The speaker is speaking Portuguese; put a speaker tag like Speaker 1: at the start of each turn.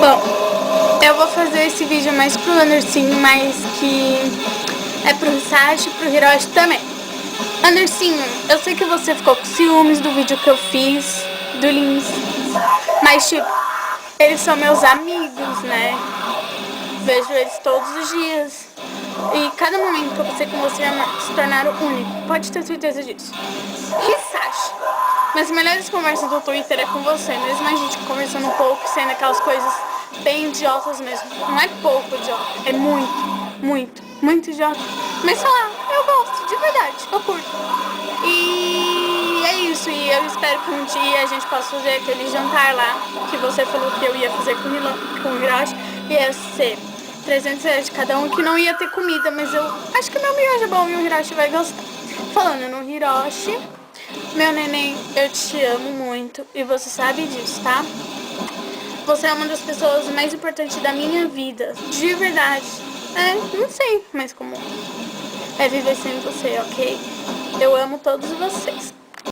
Speaker 1: Bom, eu vou fazer esse vídeo mais pro Andercinho, mas que é pro Hisashi e pro Hiroshi também. Andercinho, eu sei que você ficou com ciúmes do vídeo que eu fiz do Lins, mas tipo, eles são meus amigos, né? Vejo eles todos os dias. E cada momento que eu passei com você se tornaram único. Pode ter certeza disso. Hisashi, minhas melhores conversas do Twitter é com você. Mesmo a gente conversando um pouco, sendo aquelas coisas bem idiotas mesmo. Não é pouco idiota, é muito idiota. Mas sei lá, eu gosto, de verdade, eu curto. E é isso, e eu espero que um dia a gente possa fazer aquele jantar lá que você falou que eu ia fazer com o Hiroshi. Ia ser 300 reais de cada um, que não ia ter comida, mas eu acho que o meu miojo é bom e o Hiroshi vai gostar. Falando no Hiroshi, meu neném, eu te amo muito e você sabe disso, tá? Você é uma das pessoas mais importantes da minha vida, de verdade. Não sei, mas como é viver sem você, ok? Eu amo todos vocês.